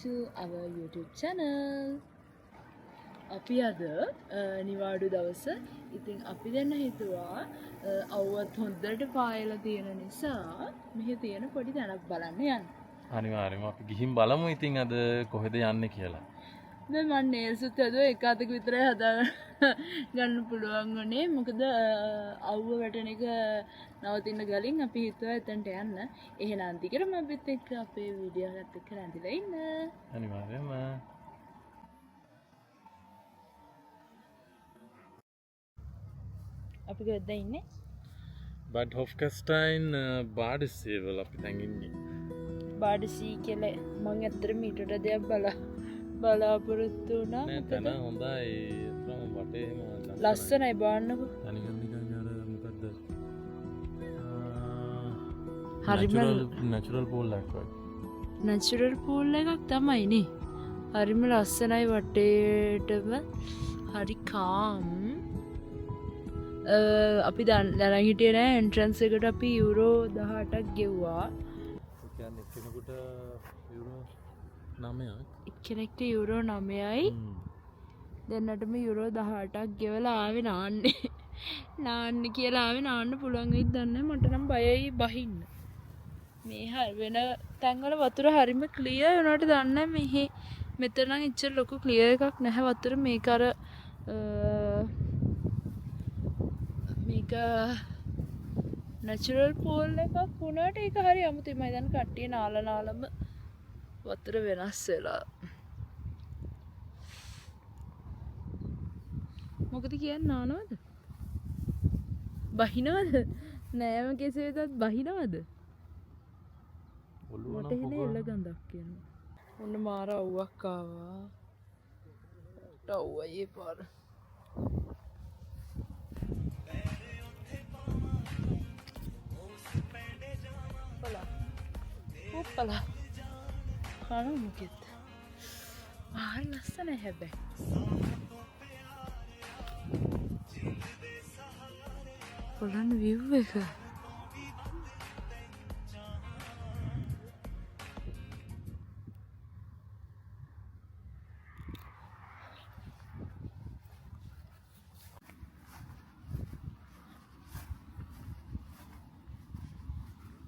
to our YouTube channel. අපි අද නිවාඩු දවස ඉතින් අපි දෙන්න හිතුවා අවුවත් හොඳට පායලා තියෙන නිසා මෙහි තියෙන පොඩි තැනක් බලන්න යන්න. අනිවාර්යයෙන්ම අපි ගිහින් බලමු ඉතින් අද කොහෙද යන්නේ කියලා. දැන් මම නේල්ස්ත් හදුවා එක අතක විතරයි හදා ගන්න පුළුවන් වුණේ. මොකද අවුව වැටෙන එක නවතින්න ගලින් අපි හිතුවා එතනට යන්න. එහෙනම් දිගටම අපිත් එක්ක අපේ වීඩියෝ එකත් එක්ක රැඳිලා ඉන්න. අනිවාර්යයෙන්ම අපි කොහෙද ඉන්නේ? බඩ් හොෆ්කස්ටයින් බාඩ්සී වල අපි දැන් ඉන්නේ. බාඩ්සී කියලා මම ඇත්තට මීටර දෙයක් බලාපොරොත්තු වුණා. නෑ තන හොඳයි. ඒතරම් වටේම ලස්සනයි බලන්නකො. අනිකන් නිකන් අර මොකද්ද? හරිම නැචරල් පූල් එකක් වගේ. නැචරල් පූල් එකක් තමයි නේ. හරිම ලස්සනයි වටේටම. හරි කාම්. අපි දැන හිටියේ නෑ එන්ට්‍රන්ස් එකට අපි යුරෝ 18ක් ගෙව්වා. ඒ කියන්නේ කෙනෙකුට යුරෝ 9ක්. එක්කෙනෙක්ට යුරෝ 9යි. දෙන්නටම යුරෝ 18ක් ගෙවලා ආවේ නාන්න කියලා ආවේ නාන්න පුළුවන් වෙයිද දන්නේ මට නම් බයයි බහින්න. මේ වෙන තැන්වල වතුර හරිම ක්ලියර් වුණාට දන්නේ මෙහි මෙතන නම් ඉච්චර ලොකු ක්ලියර් එකක් නැහැ වතුර. මේක අර මේක නැචරල් පූල් එකක් වුණාට ඒක හරි අමුතුයි. මම දැන් කට්ටිය නාලම වතුර වෙනස් වෙලා. මොකද කියන්නේ නානවද? බහිනවද? නෑම කෙසේ වෙතත් බහිනවද? මට එන එළ ගඳක් කියනවා. ඔන්න මාර අවුවක් ආවා. ටව්වයි පාර. ඔප්පලා. කන මොකෙද? ආයි ලස්සනයි හැබැයි. බලන්න view එක.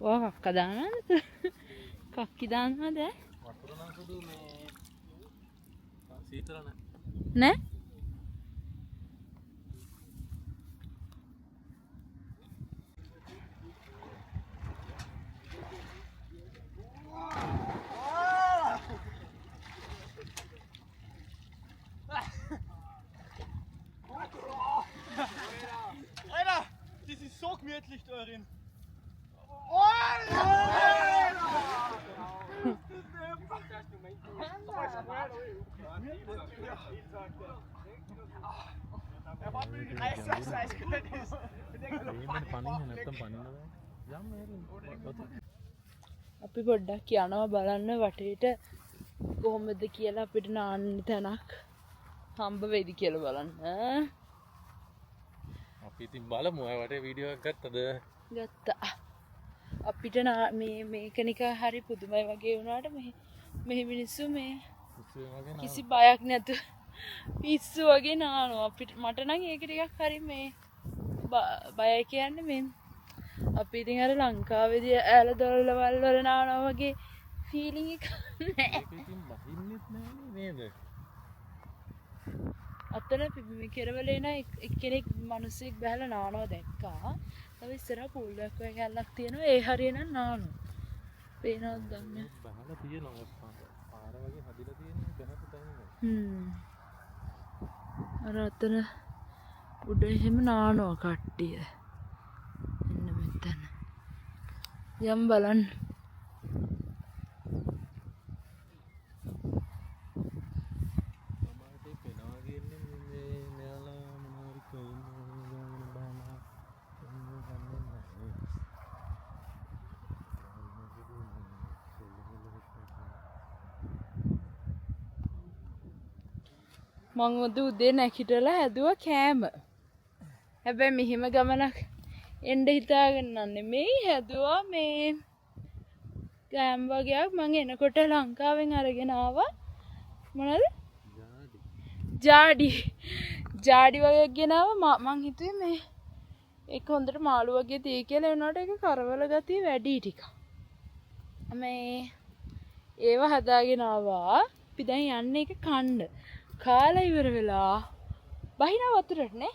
වා කක්ක දානවද? කක්කි දානවද? වතුර නම් සුදු මේ සීතල නැහැ. නෑ? Alter, das ist so gemütlich da drin. අපි පොඩ්ඩක් යනවා බලන්න වටේට කොහොමද කියලා අපිට නාන්න තැනක් හම්බ වෙයිද කියලා බලන්න. අපි ඉතින් බලමු. ඔය වටේ වීඩියෝ එකක් ගත්තද? ගත්තා. අපිට මේක නිකන් හරි පුදුමයි වගේ වුණාට මෙහි මිනිස්සු මේ කිසි බයක් නැතුව පිස්සු වගේ නානවා. අපිට මට නම් ඒක ටිකක් හරි මේ බයයි කියන්නේ මේ අපි ඉතින් අර ලංකාවේදී ඈල දොරවල් වල නානවා වගේ ෆීලිං එකක් නැහැ. ඉතින් බහින්නෙත් නෑනේ නේද? අතන මේ කෙරවලේ නා එක්කෙනෙක් මිනිස්සෙක් බහලා නානවා දැක්කා. තව ඉස්සරහ පූල් එකක් වගේ කැල්ලක් තියෙනවා. ඒ හරියන නානවා. පේනවද දන්නේ? බහලා තියෙනවා. පාර වගේ හදිලා තියෙන්නේ බහපු තැනක. අර අතන උඩ එහෙම නානවා කට්ටිය. එන්න මෙතන. යම් බලන්න. සමහරට පේනවා කියන්නේ මේ මෙයාලා මොනවාරි කයින් බානවා. මං උදේ නැගිටලා හැදුවා කෑම. හැබැයි මෙහිම ගමනක් එන්න හිතාගෙන නෙමෙයි හැදුවා මේ ගෑම් වගේක් මං එනකොට ලංකාවෙන් අරගෙන ආවා. මොනවද? ජාඩි වගේ ගෙනාවා. මං හිතුවේ මේ ඒක හොඳට මාළු වගේ තියෙයි කියලා. ඒ වුණාට ඒක කරවල ගතිය වැඩි ටිකක්. මේ ඒව හදාගෙන ආවා. අපි දැන් යන්නේ ඒක කන්න. කාලා ඉවර වෙලා බහිනා වතුරට නේ.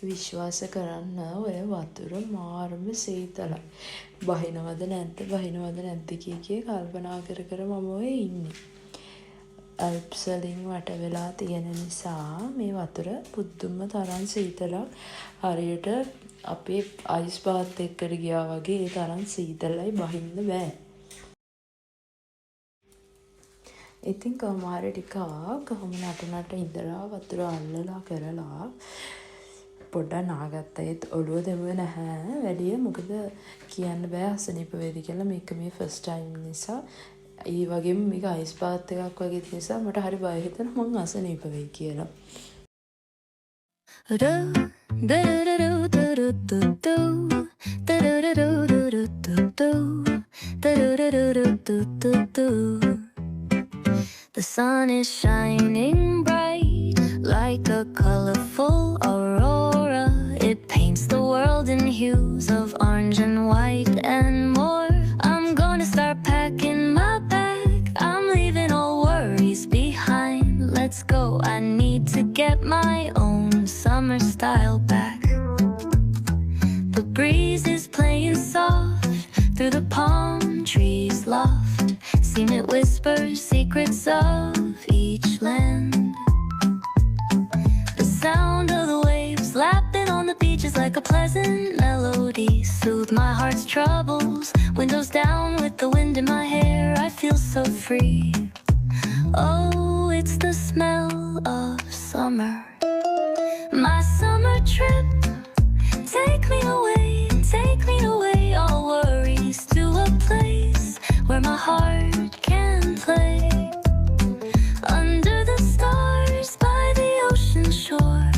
විශ්වාස කරන්න ඔය වතුර මාරම සීතලයි. බහිනවද නැද්ද කිය කල්පනා කර මම ඔය ඉන්නේ. ඇල්ප්ස් වලින් වට වෙලා තියෙන නිසා මේ වතුර පුදුම තරම් සීතලක්. හරියට අපේ අයිස් බාත් එක්කට ගියා වගේ ඒ තරම් සීතලයි, බහින්න බෑ. ඉතින් කොහොම ටිකක් කොහොම නට ඉඳලා වතුර අල්ලලා කරලා පොඩ්ඩක් නාගත්තා. ඒත් ඔළුව දෙමුවේ නැහැ වැඩිය. මොකද කියන්න බෑ අසනීප වේවි කියලා. මේක මේ ෆස්ට් ටයිම් නිසා. ඒ වගේම මේක අයිස් බාත් එකක් වගේ නිසා මට හරි බය හිතෙනවා මං අසනීප වෙයි කියලා. The sun is shining bright like a colorful aurora. It paints the world in hues of orange and white and more. I'm gonna start packing my bag. I'm leaving all worries behind. Let's go, I need to get my own summer style back. The breeze is playing soft through the palm trees loft. Seen it whisper secrets of each land. The sound of the waves lapping on the beach is like a pleasant melody. Soothe my heart's troubles. Windows down with the wind in my hair. I feel so free. Oh, it's the smell of summer. My summer trip. Take me away, all worries to a place where my heart can play. Under the stars, by the ocean shore,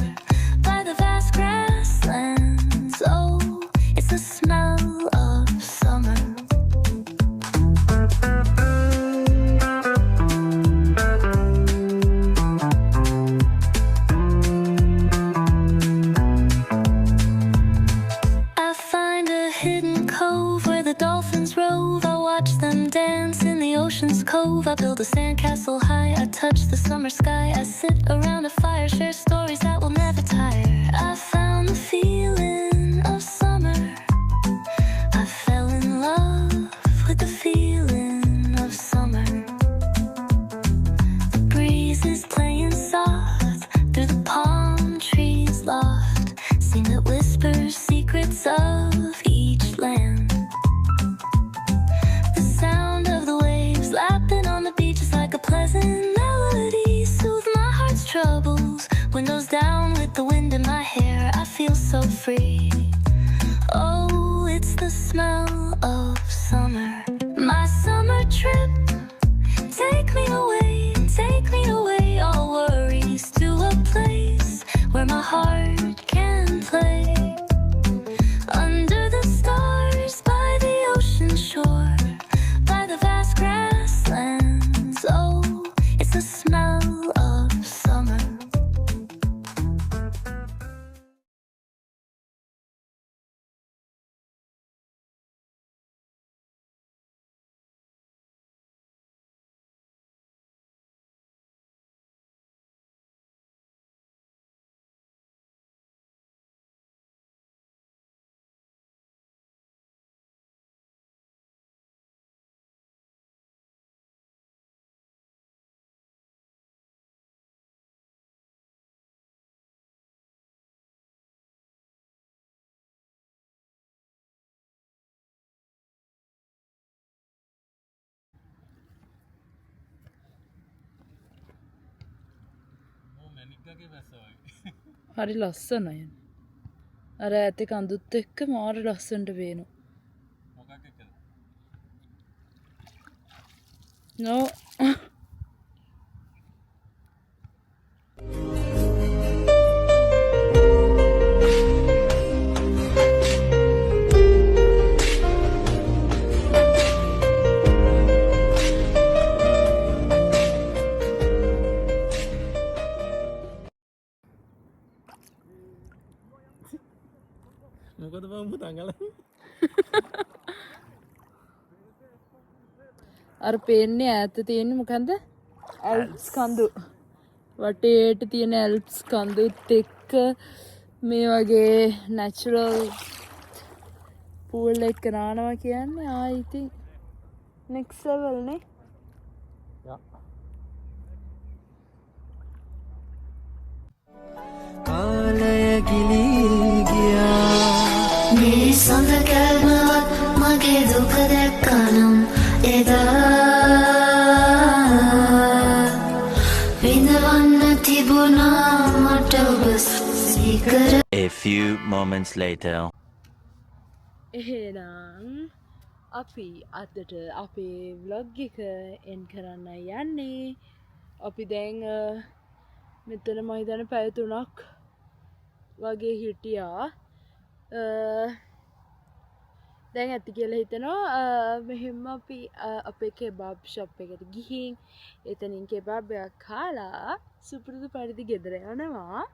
by the vast grasslands. Oh, it's the smell of summer. I find a hidden cove where the dolphins rove. I watch them dance in the ocean's cove. I build a sandcastle high. I touch the summer sky. I sit around a fire, share stories that will never tire. I found the feeling of summer. I fell in love with the feeling of summer. The breeze is playing soft through the palm trees loft. Seen it whisper secrets of each land. The sound of the waves lapping on the beach is like a pleasant melody. Soothe my heart's troubles. Windows down with the wind in my hair. I feel so free. Oh, it's the smell of summer. My summer trip. Take me away, all worries to a place where my heart can play. Under the stars, by the ocean shore, by the vast grasslands. Oh, it's the smell of summer. ගගේ වැසවයි. හරි ලස්සනයි. අර ඇති කඳුත් එක්ක මාර ලස්සනට පේනවා. මොකක් එක්කද? නෝ මොකද බම්බු තංගල අර පේන්නේ ඈත තියෙන්නේ මොකන්ද? ඇල්ප්ස් කඳු. වටේට තියෙන ඇල්ප්ස් කඳුත් එක්ක මේ වගේ නැචරල් පූල් එක නානවා කියන්නේ ආයි ඉතින් නෙක්ස්ට් ලෙවල් නේ. කාලය ගිලී ගියා මේ සඳ කැල්මවත් මගේ දුක දැක්කනම් එදා විඳවන්න තිබුණා මට ඔබ සීකර. A few moments later. එහෙනම් අපි අදට අපේ vlog එක end කරන්න යන්නේ. අපි දැන් මෙතන මම හිතන්නේ පැය 3ක් වගේ හිටියා. දැන් ඇති කියලා හිතනවා. මෙහෙම අපි අපේ කෙබබ් ෂොප් එකට ගිහින් එතනින් කෙබබ් එකක් කාලා සුපුරුදු පරිදි ගෙදර යනවා.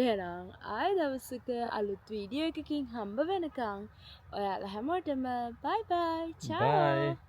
එහෙනම් ආයෙ දවසක අලුත් වීඩියෝ එකකින් හම්බ වෙනකන් ඔයාලා හැමෝටම bye bye. ciao. බයි